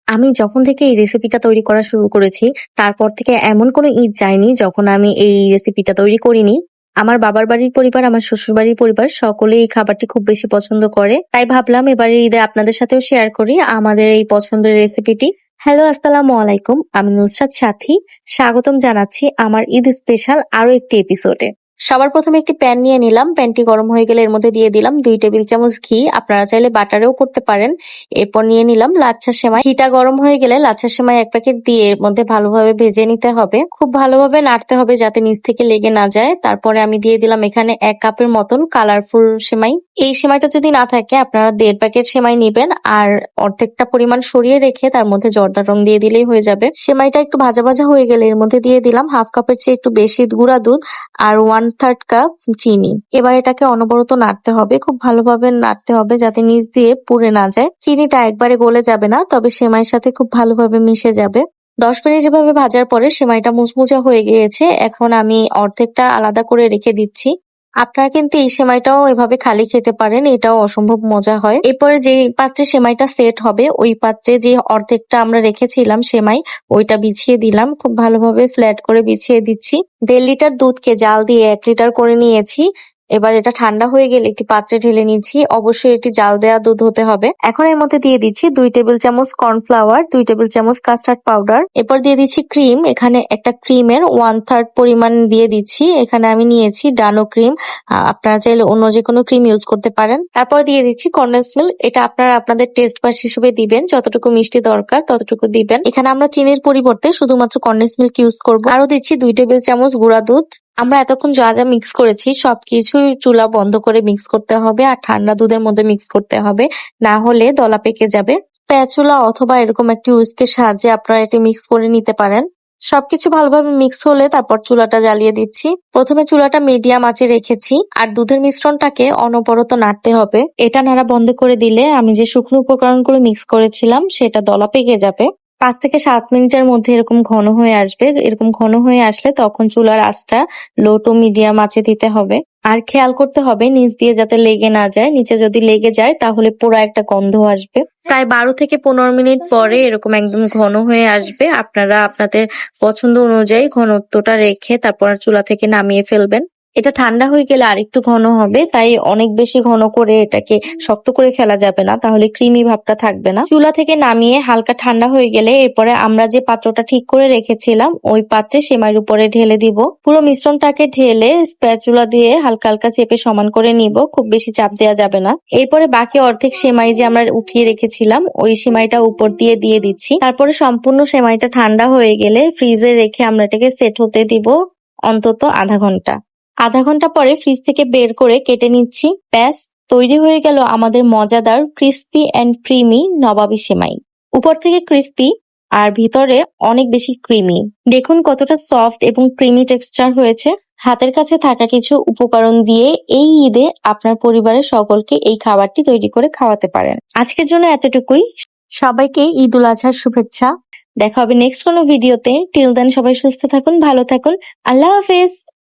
আমি যখন থেকে এই রেসিপিটা তৈরি করা শুরু করেছি, তারপর থেকে এমন কোনো ঈদ যায়নি যখন আমি এই রেসিপিটা তৈরি করিনি। আমার বাবার বাড়ির পরিবার, আমার শ্বশুর বাড়ির পরিবার সকলেই এই খাবারটি খুব বেশি পছন্দ করে। তাই ভাবলাম এবারের ঈদে আপনাদের সাথেও শেয়ার করি আমাদের এই পছন্দের রেসিপিটি। হ্যালো, আসসালামু আলাইকুম। আমি নুসরাত সাথী। স্বাগতম জানাচ্ছি আমার ঈদ স্পেশাল আরো একটি এপিসোডে। সবার প্রথমে একটি প্যান নিয়ে নিলাম। প্যানটি গরম হয়ে গেলে এর মধ্যে দিয়ে দিলাম 2 টেবিল চামচ ঘি। আপনারা চাইলে বাটারেও করতে পারেন। এরপর নিয়ে নিলাম লাচ্ছা সেমাই। ঘিটা গরম হয়ে গেলে লাচ্ছা সেমাই 1 প্যাকেট দিয়ে এর মধ্যে ভালোভাবে ভেজে নিতে হবে। খুব ভালোভাবে নাড়তে হবে যাতে নিচ থেকে লেগে না যায়। তারপরে আমি দিয়ে দিলাম এখানে 1 কাপের মতন কালারফুল সেমাই। এই সেমাইটা যদি না থাকে আপনারা 1.5 প্যাকেট সেমাই নিবেন আর অর্ধেকটা পরিমাণ সরিয়ে রেখে তার মধ্যে জর্দার রং দিয়ে দিলেই হয়ে যাবে। সেমাইটা একটু ভাজা ভাজা হয়ে গেলে এর মধ্যে দিয়ে দিলাম 1/2 কাপের চেয়ে একটু বেশি গুঁড়া দুধ আর 1/3 কাপ চিনি। এবার এটাকে অনবরত নাড়তে হবে, খুব ভালোভাবে নাড়তে হবে যাতে নিচ দিয়ে পুড়ে না যায়। চিনিটা একবারে গলে যাবে না, তবে সেমাইয়ের সাথে খুব ভালোভাবে মিশে যাবে। 10 মিনিট এভাবে ভাজার পরে সেমাইটা মুচমুচে হয়ে গিয়েছে। এখন আমি অর্ধেকটা আলাদা করে রেখে দিচ্ছি। আপনারা কিন্তু এই সেমাইটাও এভাবে খালি খেতে পারেন, এটাও অসম্ভব মজা হয়। এরপরে যে পাত্রে সেমাইটা সেট হবে ওই পাত্রে যে অর্ধেকটা আমরা রেখেছিলাম সেমাই, ওইটা বিছিয়ে দিলাম। খুব ভালোভাবে ফ্ল্যাট করে বিছিয়ে দিচ্ছি। 1.5 লিটার দুধকে জাল দিয়ে 1 লিটার করে নিয়েছি। এবার এটা ঠান্ডা হয়ে গেলে একটি পাত্রে ঢেলে নিচ্ছি। অবশ্যই এটি জাল দেওয়া দুধ হতে হবে। এখন এর মধ্যে দিয়ে দিচ্ছি 2 টেবিল চামচ কর্নফ্লাওয়ার, 2 টেবিল চামচ কাস্টার্ড পাউডার। এরপর দিয়ে দিচ্ছি ক্রিম। এখানে একটা ক্রিমের 1/3 পরিমাণ দিয়ে দিচ্ছি। এখানে আমি নিয়েছি ডানো ক্রিম। আপনারা চাইলে অন্য যে কোনো ক্রিম ইউজ করতে পারেন। তারপর দিয়ে দিচ্ছি কনডেন্স মিল্ক। এটা আপনারা আপনাদের টেস্ট বাস হিসেবে দিবেন, যতটুকু মিষ্টি দরকার ততটুকু দিবেন। এখানে আমরা চিনির পরিবর্তে শুধুমাত্র কনডেন্স মিল্ক ইউজ করব। আরো দিচ্ছি 2 টেবিল চামচ গুঁড়া দুধ। আমরা এতক্ষণ যা যা মিক্স করেছি সবকিছুই চুলা বন্ধ করে মিক্স করতে হবে আর ঠান্ডা দুধের মধ্যে মিক্স করতে হবে, না হলে দলা পেকে যাবে। স্প্যাচুলা অথবা এরকম একটি হুইস্কের সাহায্যে আপনারা এটি মিক্স করে নিতে পারেন। সবকিছু ভালোভাবে মিক্স হলে তারপর চুলাটা জ্বালিয়ে দিচ্ছি। প্রথমে চুলাটা মিডিয়াম আঁচে রেখেছি আর দুধের মিশ্রণটাকে অনবরত নাড়তে হবে। এটা নাড়া বন্ধ করে দিলে আমি যে শুকনো উপকরণগুলো মিক্স করেছিলাম সেটা দলা পেকে যাবে। 5 থেকে 7 মিনিটের মধ্যে এরকম ঘন হয়ে আসবে। এরকম ঘন হয়ে আসলে তখন চুলার আঁচটা লো টু মিডিয়াম আঁচে দিতে হবে। আর খেয়াল করতে হবে নিচ দিয়ে যাতে লেগে না যায়। নিচে যদি লেগে যায় তাহলে পোড়া একটা গন্ধ আসবে। প্রায় 12 থেকে 15 মিনিট পরে এরকম একদম ঘন হয়ে আসবে। আপনারা আপনাদের পছন্দ অনুযায়ী ঘনত্বটা রেখে তারপর চুলা থেকে নামিয়ে ফেলবেন। এটা ঠান্ডা হয়ে গেলে আরেকটু ঘন হবে, তাই অনেক বেশি ঘন করে এটাকে শক্ত করে ফেলা যাবে না, তাহলে ক্রিমি ভাবটা থাকবে না। চুলা থেকে নামিয়ে হালকা ঠান্ডা হয়ে গেলে এরপরে আমরা যে পাত্রটা ঠিক করে রেখেছিলাম ওই পাত্রে সেমাইয়ের উপরে ঢেলে দিব। পুরো মিশ্রণটাকে ঢেলে স্প্যাচুলা দিয়ে হালকা হালকা চেপে সমান করে নিব, খুব বেশি চাপ দেওয়া যাবে না। এরপরে বাকি অর্ধেক সেমাই যে আমরা উঠিয়ে রেখেছিলাম ওই সেমাইটা উপর দিয়ে দিয়ে দিচ্ছি। তারপরে সম্পূর্ণ সেমাইটা ঠান্ডা হয়ে গেলে ফ্রিজে রেখে আমরা এটাকে সেট হতে দিব অন্তত আধা ঘন্টা। আধা ঘন্টা পরে ফ্রিজ থেকে বের করে কেটে নিচ্ছি। ব্যাস, তৈরি হয়ে গেল আমাদের মজাদার ক্রিস্পি অ্যান্ড ক্রিমি নবাবী সেমাই। উপর থেকে ক্রিস্পি আর ভিতরে অনেক বেশি ক্রিমি। দেখুন কতটা সফট এবং ক্রিমি টেক্সচার হয়েছে। হাতের কাছে থাকা কিছু উপকরণ দিয়ে এই ঈদে আপনার পরিবারের সকলকে এই খাবারটি তৈরি করে খাওয়াতে পারেন। আজকের জন্য এতটুকুই। সবাইকে ঈদ উল আজহার শুভেচ্ছা। দেখা হবে নেক্সট কোনো ভিডিওতে। টিল দেন সবাই সুস্থ থাকুন, ভালো থাকুন। আল্লাহ হাফেজ।